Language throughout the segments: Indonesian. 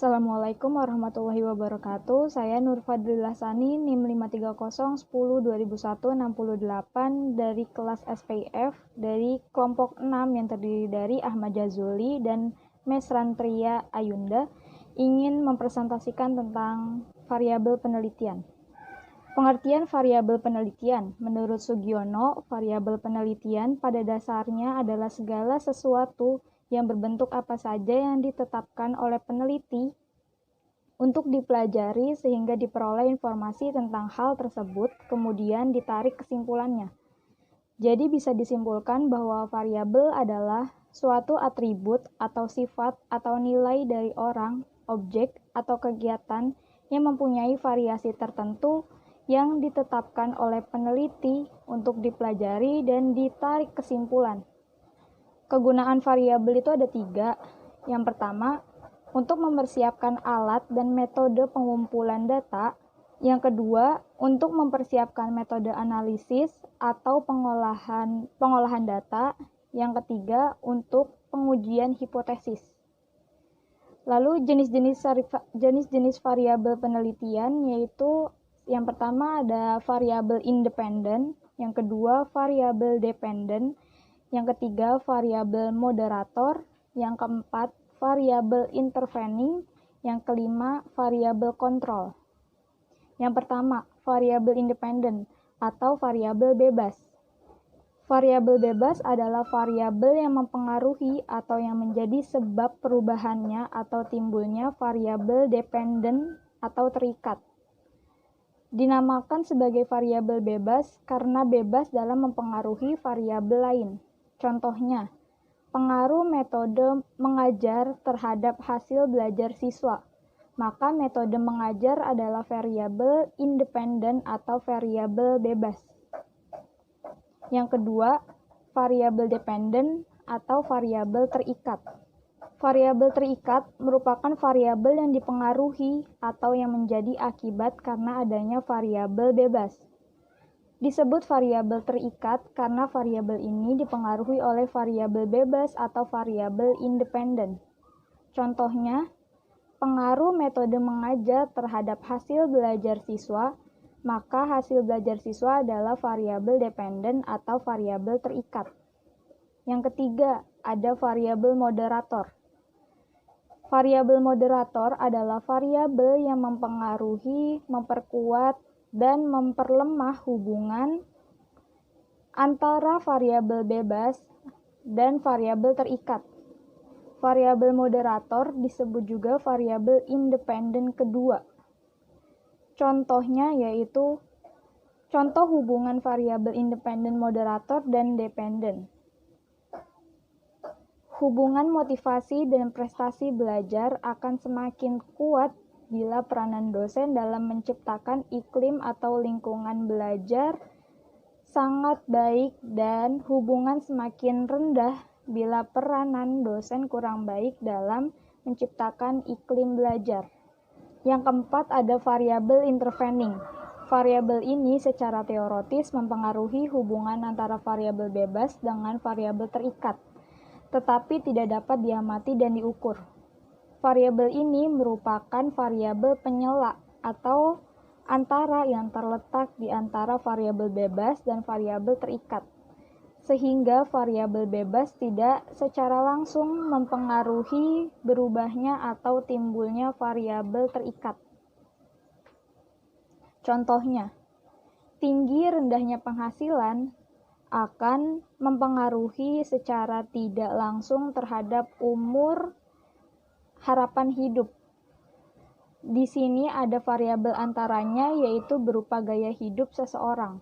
Assalamualaikum warahmatullahi wabarakatuh. Saya Nur Fadlilah Sani, NIM 53010200168 dari kelas SPIF dari kelompok 6 yang terdiri dari Ahmad Jazuli dan Mesrantria Ayunda ingin mempresentasikan tentang variabel penelitian. Pengertian variabel penelitian. Menurut Sugiono, variabel penelitian pada dasarnya adalah segala sesuatu yang berbentuk apa saja yang ditetapkan oleh peneliti untuk dipelajari sehingga diperoleh informasi tentang hal tersebut, kemudian ditarik kesimpulannya. Jadi bisa disimpulkan bahwa variabel adalah suatu atribut atau sifat atau nilai dari orang, objek, atau kegiatan yang mempunyai variasi tertentu yang ditetapkan oleh peneliti untuk dipelajari dan ditarik kesimpulan. Kegunaan variabel itu ada 3. Yang pertama, untuk mempersiapkan alat dan metode pengumpulan data. Yang kedua, untuk mempersiapkan metode analisis atau pengolahan data. Yang ketiga, untuk pengujian hipotesis. Lalu jenis-jenis variabel penelitian yaitu yang pertama ada variabel independen, yang kedua variabel dependen, yang ketiga variabel moderator, yang keempat variabel intervening, yang kelima variabel kontrol. Yang pertama, variabel independen atau variabel bebas. Variabel bebas adalah variabel yang mempengaruhi atau yang menjadi sebab perubahannya atau timbulnya variabel dependen atau terikat. Dinamakan sebagai variabel bebas karena bebas dalam mempengaruhi variabel lain. Contohnya, pengaruh metode mengajar terhadap hasil belajar siswa. Maka metode mengajar adalah variabel independen atau variabel bebas. Yang kedua, variabel dependen atau variabel terikat. Variabel terikat merupakan variabel yang dipengaruhi atau yang menjadi akibat karena adanya variabel bebas. Disebut variabel terikat karena variabel ini dipengaruhi oleh variabel bebas atau variabel independen. Contohnya, pengaruh metode mengajar terhadap hasil belajar siswa, maka hasil belajar siswa adalah variabel dependen atau variabel terikat. Yang ketiga, ada variabel moderator. Variabel moderator adalah variabel yang mempengaruhi, memperkuat, dan memperlemah hubungan antara variabel bebas dan variabel terikat. Variabel moderator disebut juga variabel independen kedua. Contohnya yaitu contoh hubungan variabel independen moderator dan dependen. Hubungan motivasi dan prestasi belajar akan semakin kuat bila peranan dosen dalam menciptakan iklim atau lingkungan belajar sangat baik dan hubungan semakin rendah bila peranan dosen kurang baik dalam menciptakan iklim belajar. Yang keempat ada variabel intervening. Variabel ini secara teoritis mempengaruhi hubungan antara variabel bebas dengan variabel terikat, tetapi tidak dapat diamati dan diukur. Variabel ini merupakan variabel penyela atau antara yang terletak di antara variabel bebas dan variabel terikat, sehingga variabel bebas tidak secara langsung mempengaruhi berubahnya atau timbulnya variabel terikat. Contohnya, tinggi rendahnya penghasilan akan mempengaruhi secara tidak langsung terhadap umur harapan hidup. Di sini ada variabel antaranya yaitu berupa gaya hidup seseorang.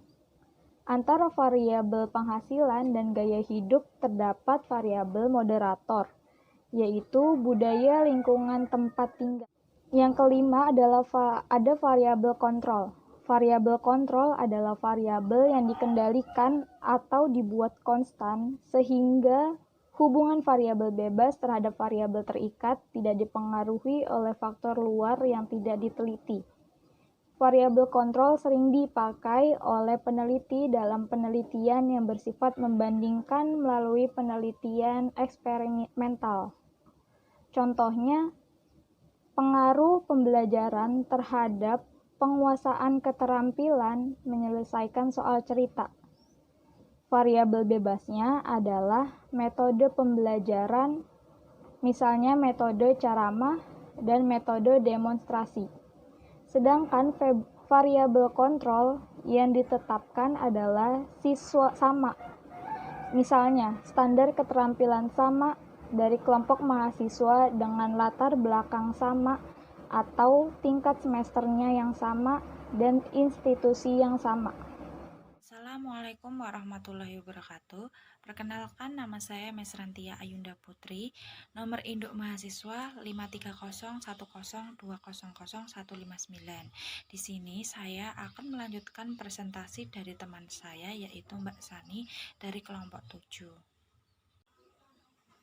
Antara variabel penghasilan dan gaya hidup terdapat variabel moderator, yaitu budaya lingkungan tempat tinggal. Yang kelima adalah ada variabel kontrol. Variabel kontrol adalah variabel yang dikendalikan atau dibuat konstan sehingga hubungan variabel bebas terhadap variabel terikat tidak dipengaruhi oleh faktor luar yang tidak diteliti. Variabel kontrol sering dipakai oleh peneliti dalam penelitian yang bersifat membandingkan melalui penelitian eksperimental. Contohnya, Pengaruh pembelajaran terhadap penguasaan keterampilan menyelesaikan soal cerita. Variabel bebasnya adalah metode pembelajaran, misalnya metode Carama dan metode demonstrasi. Sedangkan variabel kontrol yang ditetapkan adalah siswa sama. Misalnya, standar keterampilan sama dari kelompok mahasiswa dengan latar belakang sama atau tingkat semesternya yang sama dan institusi yang sama. Assalamualaikum warahmatullahi wabarakatuh. Perkenalkan, nama saya Mesrantia Ayunda Putri. Nomor induk mahasiswa 53010200159. Di sini saya akan melanjutkan presentasi dari teman saya, yaitu Mbak Sani dari kelompok 7.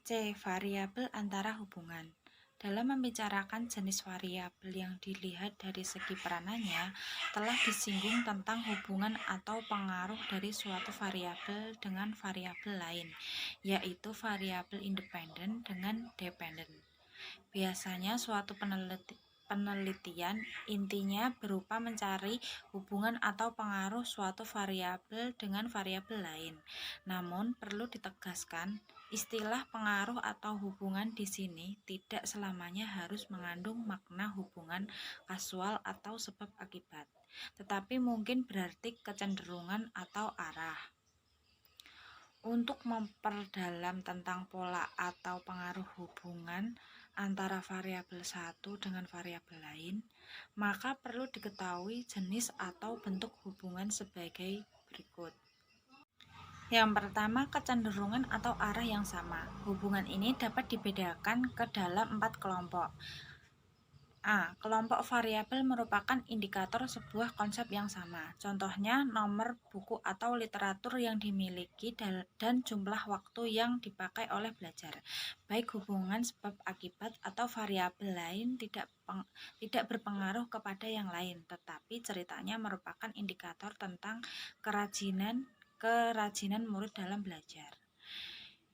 C. Variabel antara hubungan. Dalam membicarakan jenis variabel yang dilihat dari segi peranannya, telah disinggung tentang hubungan atau pengaruh dari suatu variabel dengan variabel lain, yaitu variabel independen dengan dependen. Biasanya suatu penelitian intinya berupa mencari hubungan atau pengaruh suatu variabel dengan variabel lain. Namun perlu ditegaskan, istilah pengaruh atau hubungan di sini tidak selamanya harus mengandung makna hubungan kasual atau sebab akibat, tetapi mungkin berarti kecenderungan atau arah. Untuk memperdalam tentang pola atau pengaruh hubungan antara variabel satu dengan variabel lain, maka perlu diketahui jenis atau bentuk hubungan sebagai berikut. Yang pertama, kecenderungan atau arah yang sama. Hubungan ini dapat dibedakan ke dalam 4 kelompok. A. Kelompok variabel merupakan indikator sebuah konsep yang sama. Contohnya, nomor buku atau literatur yang dimiliki dan jumlah waktu yang dipakai oleh belajar. Baik hubungan sebab akibat atau variabel lain tidak berpengaruh kepada yang lain, tetapi ceritanya merupakan indikator tentang kerajinan murid dalam belajar.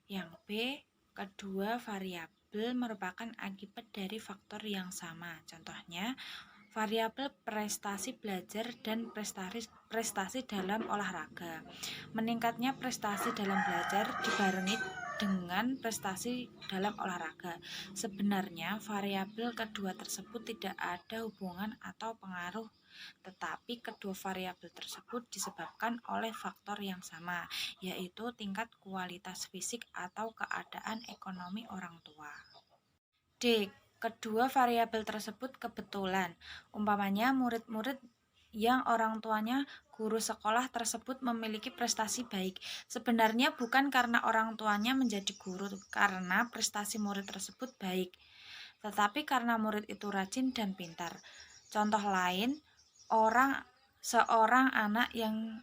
Yang B, kedua variabel merupakan akibat dari faktor yang sama. Contohnya, variabel prestasi belajar dan prestasi dalam olahraga. Meningkatnya prestasi dalam belajar dibarengi dengan prestasi dalam olahraga. Sebenarnya variabel kedua tersebut tidak ada hubungan atau pengaruh, tetapi kedua variabel tersebut disebabkan oleh faktor yang sama, yaitu tingkat kualitas fisik atau keadaan ekonomi orang tua. D. Kedua variabel tersebut kebetulan, umpamanya murid-murid yang orang tuanya guru sekolah tersebut memiliki prestasi baik. Sebenarnya bukan karena orang tuanya menjadi guru karena prestasi murid tersebut baik, tetapi karena murid itu rajin dan pintar. Contoh lain, seorang anak yang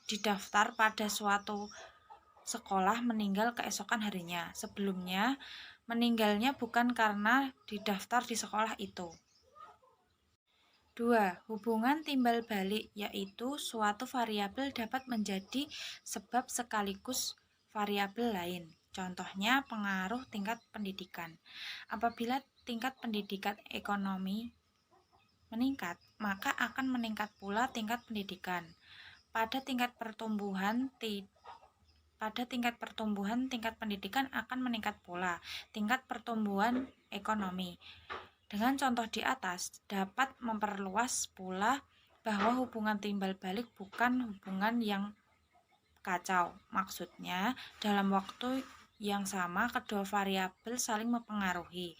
didaftar pada suatu sekolah meninggal keesokan harinya. Sebelumnya, meninggalnya bukan karena didaftar di sekolah itu. 2. Hubungan timbal balik, yaitu suatu variabel dapat menjadi sebab sekaligus variabel lain. Contohnya pengaruh tingkat pendidikan. Apabila tingkat pendidikan ekonomi meningkat, maka akan meningkat pula tingkat pendidikan. Pada tingkat pertumbuhan, tingkat pendidikan akan meningkat pula tingkat pertumbuhan ekonomi. Dengan contoh di atas, dapat memperluas pula bahwa hubungan timbal balik bukan hubungan yang kacau. Maksudnya, dalam waktu yang sama kedua variabel saling mempengaruhi.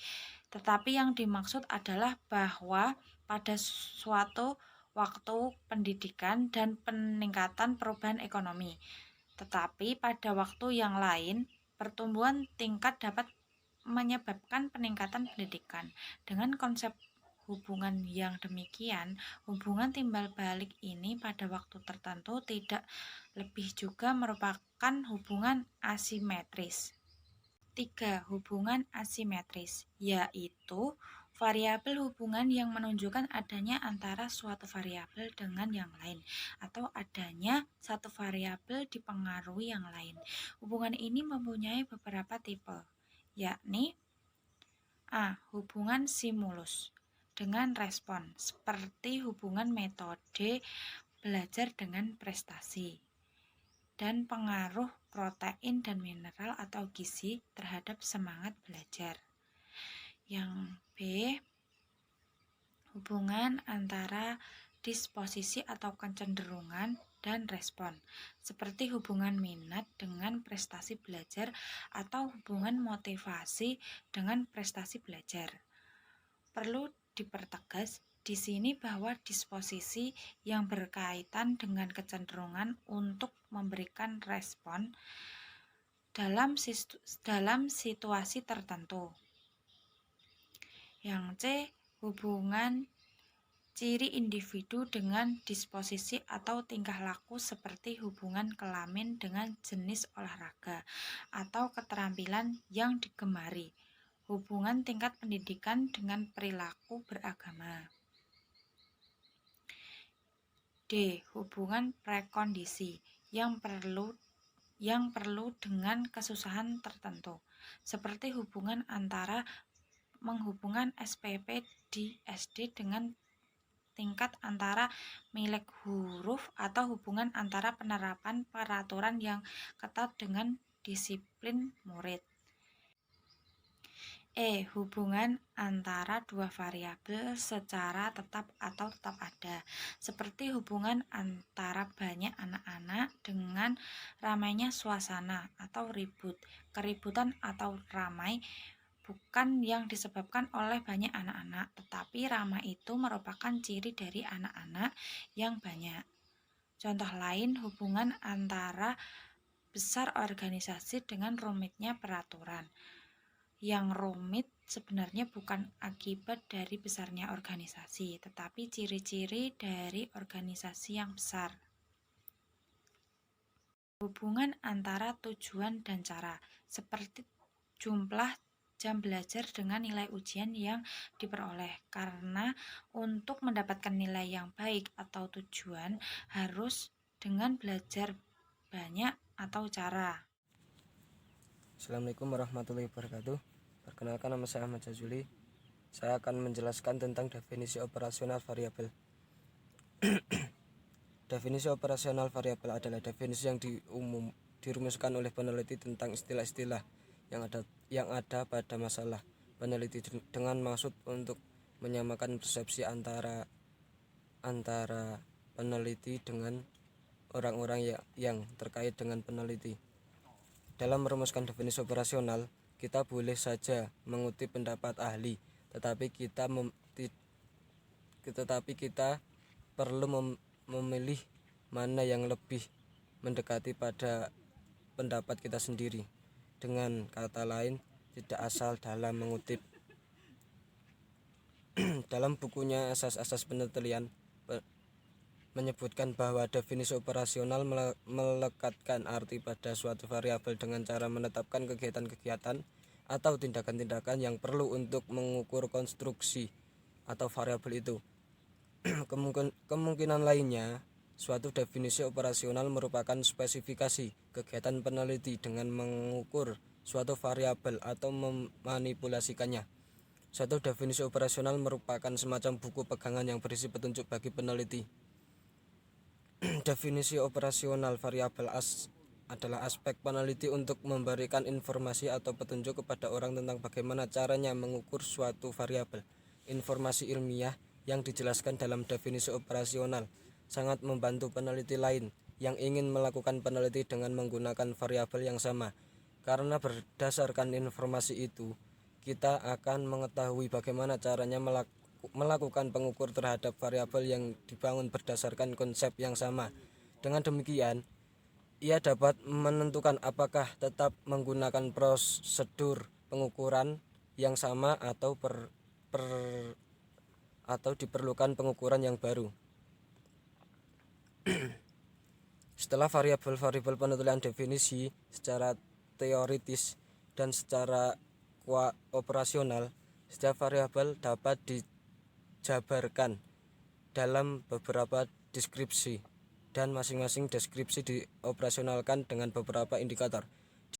Tetapi yang dimaksud adalah bahwa pada suatu waktu pendidikan dan peningkatan perubahan ekonomi. Tetapi pada waktu yang lain, pertumbuhan tingkat dapat menyebabkan peningkatan pendidikan. Dengan konsep hubungan yang demikian, hubungan timbal balik ini pada waktu tertentu tidak lebih juga merupakan hubungan asimetris. 3. Hubungan asimetris, yaitu variabel hubungan yang menunjukkan adanya antara suatu variabel dengan yang lain, atau adanya satu variabel dipengaruhi yang lain. Hubungan ini mempunyai beberapa tipe, yakni A. Hubungan simulus. dengan respon, seperti hubungan metode belajar dengan prestasi, dan pengaruh protein dan mineral atau gizi terhadap semangat belajar. Yang B, hubungan antara disposisi atau kecenderungan dan respon, seperti hubungan minat dengan prestasi belajar atau hubungan motivasi dengan prestasi belajar. Perlu dipertegas di sini bahwa disposisi yang berkaitan dengan kecenderungan untuk memberikan respon dalam situasi tertentu. Yang C, hubungan ciri individu dengan disposisi atau tingkah laku seperti hubungan kelamin dengan jenis olahraga atau keterampilan yang digemari. Hubungan tingkat pendidikan dengan perilaku beragama. D, hubungan prekondisi yang perlu dengan kesusahan tertentu, seperti hubungan antara menghubungkan SPP di SD dengan tingkat antara milik huruf atau hubungan antara penerapan peraturan yang ketat dengan disiplin murid. E, hubungan antara dua variabel secara tetap atau tetap ada, seperti hubungan antara banyak anak-anak dengan ramainya suasana atau ribut. Keributan atau ramai bukan yang disebabkan oleh banyak anak-anak, tetapi ramai itu merupakan ciri dari anak-anak yang banyak. Contoh lain, hubungan antara besar organisasi dengan rumitnya peraturan. Yang rumit sebenarnya bukan akibat dari besarnya organisasi, tetapi ciri-ciri dari organisasi yang besar. Hubungan antara tujuan dan cara, seperti jumlah jam belajar dengan nilai ujian yang diperoleh, karena untuk mendapatkan nilai yang baik atau tujuan harus dengan belajar banyak atau cara. Assalamualaikum warahmatullahi wabarakatuh. Perkenalkan, nama saya Ahmad Jazuli. Saya akan menjelaskan tentang definisi operasional variabel. Definisi operasional variabel adalah definisi yang dirumuskan oleh peneliti tentang istilah-istilah yang ada pada masalah peneliti dengan maksud untuk menyamakan persepsi antara peneliti dengan orang-orang yang terkait dengan peneliti. Dalam merumuskan definisi operasional, kita boleh saja mengutip pendapat ahli, tetapi kita perlu memilih mana yang lebih mendekati pada pendapat kita sendiri. Dengan kata lain, tidak asal dalam mengutip. Dalam bukunya Asas-asas Penelitian menyebutkan bahwa definisi operasional melekatkan arti pada suatu variabel dengan cara menetapkan kegiatan-kegiatan atau tindakan-tindakan yang perlu untuk mengukur konstruksi atau variabel itu. Kemungkinan lainnya, suatu definisi operasional merupakan spesifikasi kegiatan peneliti dengan mengukur suatu variabel atau memanipulasikannya. Suatu definisi operasional merupakan semacam buku pegangan yang berisi petunjuk bagi peneliti. Definisi operasional variabel adalah aspek peneliti untuk memberikan informasi atau petunjuk kepada orang tentang bagaimana caranya mengukur suatu variabel. Informasi ilmiah yang dijelaskan dalam definisi operasional sangat membantu peneliti lain yang ingin melakukan peneliti dengan menggunakan variabel yang sama, karena berdasarkan informasi itu kita akan mengetahui bagaimana caranya melakukan pengukur terhadap variabel yang dibangun berdasarkan konsep yang sama. Dengan demikian, ia dapat menentukan apakah tetap menggunakan prosedur pengukuran yang sama atau diperlukan pengukuran yang baru. Setelah variabel-variabel penentuan definisi secara teoritis dan secara operasional, setiap variabel dapat dijabarkan dalam beberapa deskripsi, dan masing-masing deskripsi dioperasionalkan dengan beberapa indikator.